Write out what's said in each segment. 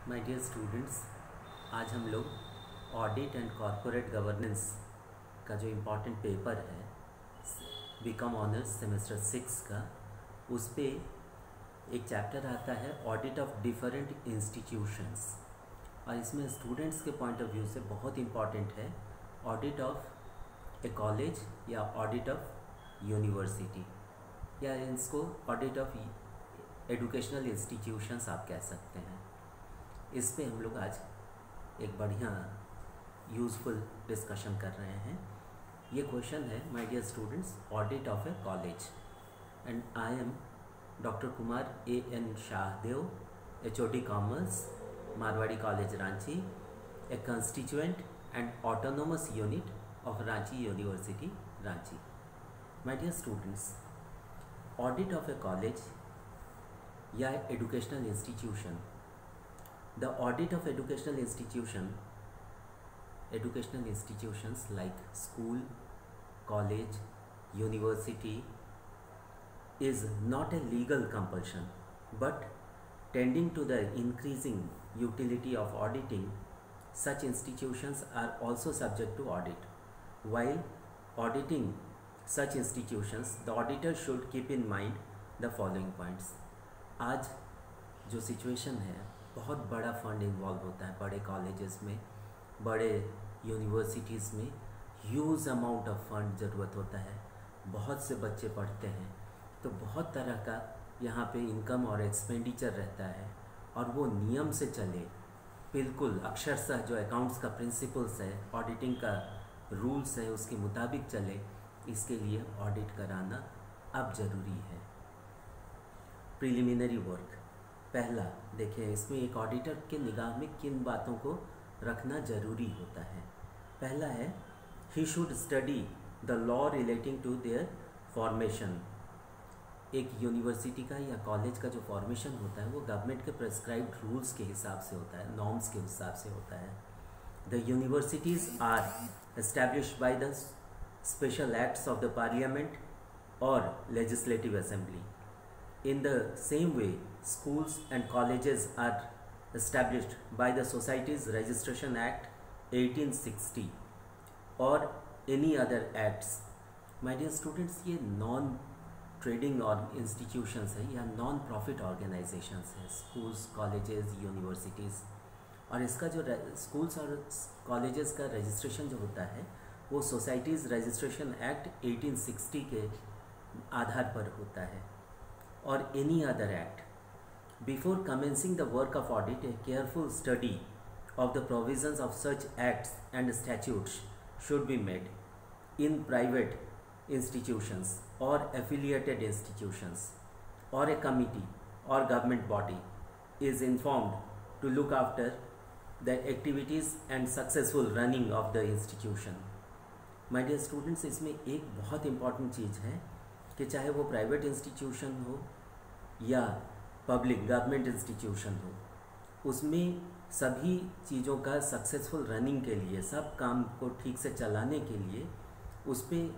My dear students, आज हम लोग ऑडिट एंड कॉरपोरेट गवर्नेंस का जो इम्पोर्टेंट पेपर है बीकॉम ऑनर्स सेमेस्टर 6 का, उस पे एक चैप्टर आता है ऑडिट ऑफ डिफरेंट इंस्टीट्यूशंस। और इसमें स्टूडेंट्स के पॉइंट ऑफ व्यू से बहुत इम्पॉर्टेंट है ऑडिट ऑफ ए कॉलेज या ऑडिट ऑफ यूनिवर्सिटी, या इसको ऑडिट ऑफ एजुकेशनल इंस्टीट्यूशंस आप कह सकते हैं। इस पे हम लोग आज एक बढ़िया यूज़फुल डिस्कशन कर रहे हैं। ये क्वेश्चन है, my dear students, audit of a college, and I am doctor Kumar A.N. Shahdeo, HOD commerce, Marwari college Ranchi, a constituent and autonomous unit of Ranchi university Ranchi. My dear students, audit of a college या educational institution, the audit of educational institutions like school, college, university is not a legal compulsion, but tending to the increasing utility of auditing, such institutions are also subject to audit. While auditing such institutions, the auditor should keep in mind the following points. आज जो situation है, बहुत बड़ा fund involve होता है बड़े colleges में, बड़े यूनिवर्सिटीज़ में ह्यूज अमाउंट ऑफ फंड ज़रूरत होता है। बहुत से बच्चे पढ़ते हैं, तो बहुत तरह का यहाँ पे इनकम और एक्सपेंडिचर रहता है, और वो नियम से चले, बिल्कुल अक्षरशः जो अकाउंट्स का प्रिंसिपल्स है, ऑडिटिंग का रूल्स है, उसके मुताबिक चले। इसके लिए ऑडिट कराना अब ज़रूरी है। प्रिलिमिनरी वर्क, पहला देखिए, इसमें एक ऑडिटर के निगाह में किन बातों को रखना ज़रूरी होता है। पहला है, he should study the law relating to their formation. एक यूनिवर्सिटी का या कॉलेज का जो फॉर्मेशन होता है वो गवर्नमेंट के प्रेस्क्राइब्ड रूल्स के हिसाब से होता है, नॉर्म्स के हिसाब से होता है। The universities are established by the special acts of the parliament और legislative assembly. In the same way, schools and colleges are established by the Societies Registration Act 1860 or any other acts. My dear students, ये non trading और institutions है या non profit organisations है, schools, colleges, universities. और इसका जो schools और colleges का रजिस्ट्रेशन जो होता है वो सोसाइटीज़ रजिस्ट्रेशन एक्ट 1860 के आधार पर होता है, or any other act. Before commencing the work of audit, a careful study of the provisions of such acts and statutes should be made. In private institutions or affiliated institutions, or a committee or government body is informed to look after the activities and successful running of the institution. My dear students, इसमें एक बहुत important चीज़ है कि चाहे वो private institution हो या public government institution हो, उसमें सभी चीज़ों का सक्सेसफुल रनिंग के लिए, सब काम को ठीक से चलाने के लिए उस पर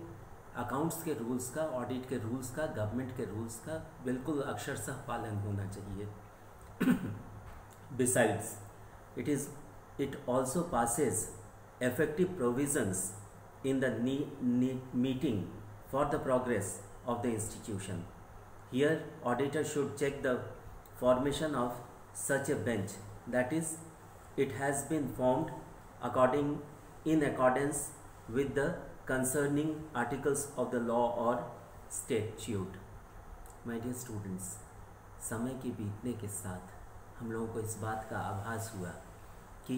अकाउंट्स के रूल्स का, ऑडिट के रूल्स का, गवर्नमेंट के रूल्स का बिल्कुल अक्षरशः पालन होना चाहिए। Besides it also passes effective provisions in the meeting for the progress of the institution. Here, auditor should check the formation of such a bench, that is, it has been formed in accordance with the concerning articles of the law or statute. My dear students, समय के बीतने के साथ हम लोगों को इस बात का आभास हुआ कि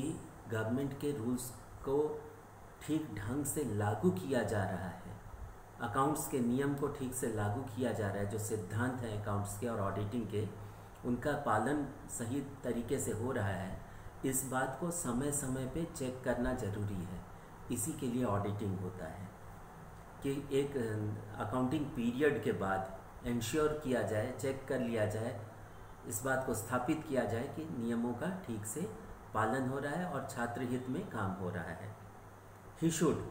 गवर्नमेंट के रूल्स को ठीक ढंग से लागू किया जा रहा है, अकाउंट्स के नियम को ठीक से लागू किया जा रहा है, जो सिद्धांत हैं अकाउंट्स के और ऑडिटिंग के, उनका पालन सही तरीके से हो रहा है। इस बात को समय समय पे चेक करना ज़रूरी है। इसी के लिए ऑडिटिंग होता है कि एक अकाउंटिंग पीरियड के बाद इंश्योर किया जाए, चेक कर लिया जाए, इस बात को स्थापित किया जाए कि नियमों का ठीक से पालन हो रहा है और छात्र हित में काम हो रहा है। ही शुड,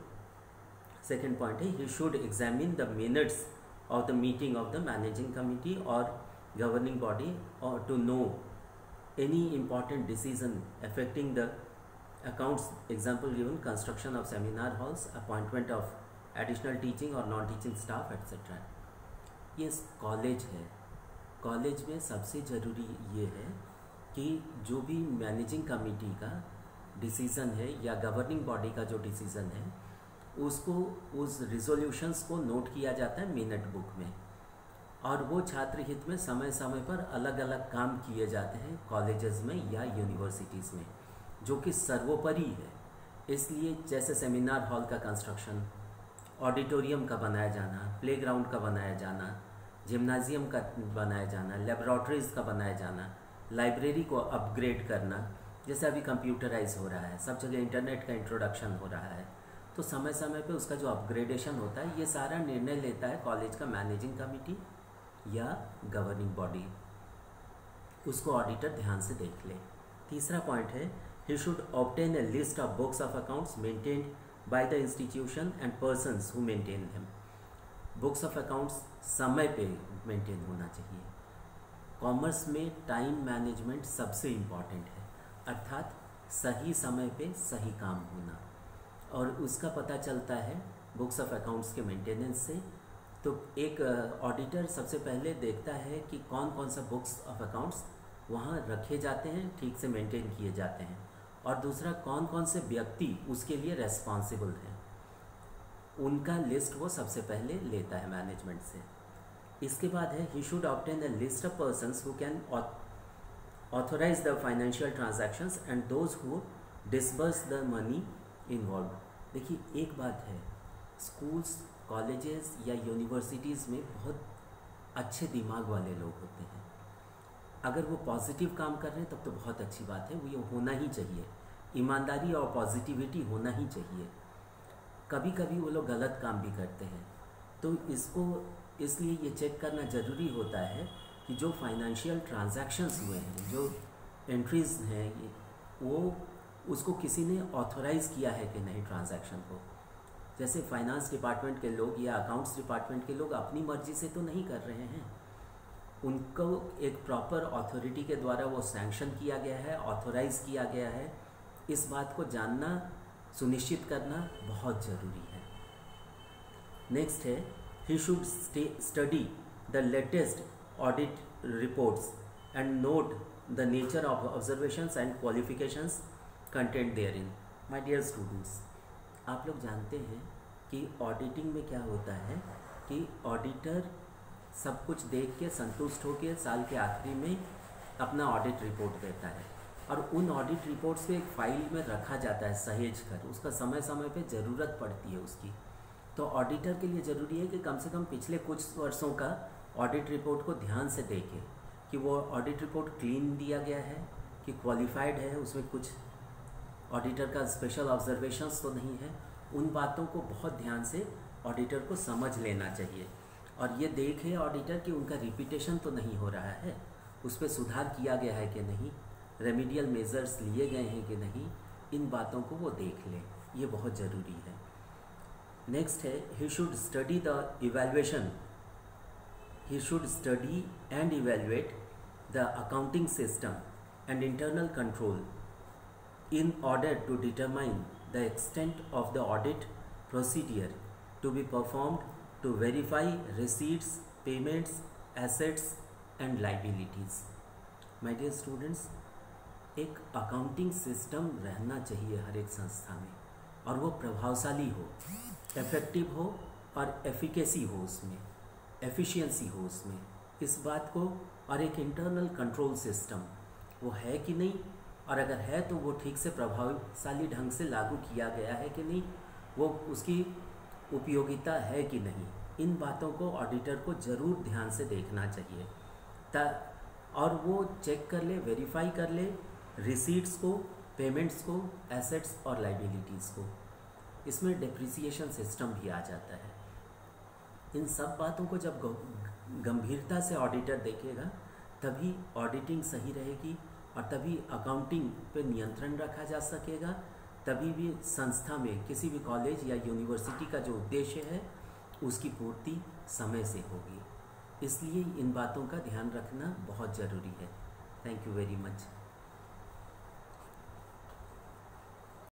सेकेंड पॉइंट है, he should examine the minutes of the meeting of the managing committee और governing body or to know any important decision affecting the accounts, example given, construction of seminar halls, appointment of additional teaching or non-teaching staff, etc. ये college है, college में सबसे ज़रूरी ये है कि जो भी मैनेजिंग कमेटी का डिसीज़न है या गवर्निंग बॉडी का जो डिसीज़न है उसको, उस रिजोल्यूशंस को नोट किया जाता है मिनट बुक में, और वो छात्र हित में समय समय पर अलग अलग काम किए जाते हैं कॉलेजेस में या यूनिवर्सिटीज़ में, जो कि सर्वोपरि है। इसलिए जैसे सेमिनार हॉल का कंस्ट्रक्शन, ऑडिटोरियम का बनाया जाना, प्लेग्राउंड का बनाया जाना, जिम्नाजियम का बनाया जाना, लेबोरेटरीज़ का बनाया जाना, लाइब्रेरी को अपग्रेड करना, जैसे अभी कंप्यूटराइज हो रहा है, सब जगह इंटरनेट का इंट्रोडक्शन हो रहा है, तो समय समय पे उसका जो अपग्रेडेशन होता है, ये सारा निर्णय लेता है कॉलेज का मैनेजिंग कमेटी या गवर्निंग बॉडी। उसको ऑडिटर ध्यान से देख ले। तीसरा पॉइंट है, he should obtain a list of books of accounts maintained by the institution and persons who maintain them. Books of accounts समय पे मेंटेन होना चाहिए। कॉमर्स में टाइम मैनेजमेंट सबसे इम्पॉर्टेंट है, अर्थात सही समय पे सही काम होना, और उसका पता चलता है बुक्स ऑफ अकाउंट्स के मेंटेनेंस से। तो एक ऑडिटर सबसे पहले देखता है कि कौन कौन सा बुक्स ऑफ अकाउंट्स वहाँ रखे जाते हैं, ठीक से मेंटेन किए जाते हैं, और दूसरा कौन कौन से व्यक्ति उसके लिए रेस्पॉन्सिबल हैं, उनका लिस्ट वो सबसे पहले लेता है मैनेजमेंट से। इसके बाद है, he should obtain a list of persons who can authorise the financial transactions and those who disburse the money involve. देखिए एक बात है, स्कूल्स, कॉलेजेस या यूनिवर्सिटीज़ में बहुत अच्छे दिमाग वाले लोग होते हैं। अगर वो पॉजिटिव काम कर रहे हैं तब तो बहुत अच्छी बात है, वो ये होना ही चाहिए, ईमानदारी और पॉजिटिविटी होना ही चाहिए। कभी कभी वो लोग गलत काम भी करते हैं, तो इसको इसलिए ये चेक करना ज़रूरी होता है कि जो फाइनेंशियल ट्रांजैक्शंस हुए हैं, जो एंट्रीज हैं, वो उसको किसी ने ऑथोराइज़ किया है कि नहीं ट्रांजैक्शन को। जैसे फाइनेंस डिपार्टमेंट के लोग या अकाउंट्स डिपार्टमेंट के लोग अपनी मर्जी से तो नहीं कर रहे हैं, उनको एक प्रॉपर अथॉरिटी के द्वारा वो सैंक्शन किया गया है, ऑथोराइज़ किया गया है। इस बात को जानना, सुनिश्चित करना बहुत ज़रूरी है। नेक्स्ट है, he should study the latest audit reports and note the nature of observations and qualifications content therein. My dear students, आप लोग जानते हैं कि ऑडिटिंग में क्या होता है कि ऑडिटर सब कुछ देख के संतुष्ट होकर साल के आखिरी में अपना ऑडिट रिपोर्ट देता है, और उन ऑडिट रिपोर्ट्स को एक फाइल में रखा जाता है सहेज कर, उसका समय समय पे ज़रूरत पड़ती है उसकी। तो ऑडिटर के लिए ज़रूरी है कि कम से कम पिछले कुछ वर्षों का ऑडिट रिपोर्ट को ध्यान से देखें कि वो ऑडिट रिपोर्ट क्लीन दिया गया है, कि क्वालिफाइड है, उसमें कुछ ऑडिटर का स्पेशल ऑब्जर्वेशंस तो नहीं है। उन बातों को बहुत ध्यान से ऑडिटर को समझ लेना चाहिए, और ये देखे ऑडिटर कि उनका रिपीटेशन तो नहीं हो रहा है, उस पर सुधार किया गया है कि नहीं, रेमिडियल मेजर्स लिए गए हैं कि नहीं, इन बातों को वो देख ले, ये बहुत ज़रूरी है। नेक्स्ट है, he should study the evaluation, he should study and evaluate the accounting system and internal control in order to determine the extent of the audit procedure to be performed to verify receipts, payments, assets and liabilities. My dear students, एक accounting system रहना चाहिए हर एक संस्था में, और वो प्रभावशाली हो, इफेक्टिव हो और एफिकेसी हो उसमें, एफिशिएंसी हो उसमें, इस बात को, और एक इंटरनल कंट्रोल सिस्टम वो है कि नहीं, और अगर है तो वो ठीक से प्रभावशाली ढंग से लागू किया गया है कि नहीं, वो उसकी उपयोगिता है कि नहीं, इन बातों को ऑडिटर को ज़रूर ध्यान से देखना चाहिए, और वो चेक कर ले, वेरीफाई कर ले रिसीट्स को, पेमेंट्स को, एसेट्स और लाइबिलिटीज़ को। इसमें डिप्रिसिएशन सिस्टम भी आ जाता है। इन सब बातों को जब गंभीरता से ऑडिटर देखेगा तभी ऑडिटिंग सही रहेगी, और तभी अकाउंटिंग पे नियंत्रण रखा जा सकेगा, तभी भी संस्था में, किसी भी कॉलेज या यूनिवर्सिटी का जो उद्देश्य है उसकी पूर्ति समय से होगी। इसलिए इन बातों का ध्यान रखना बहुत ज़रूरी है। Thank you very much.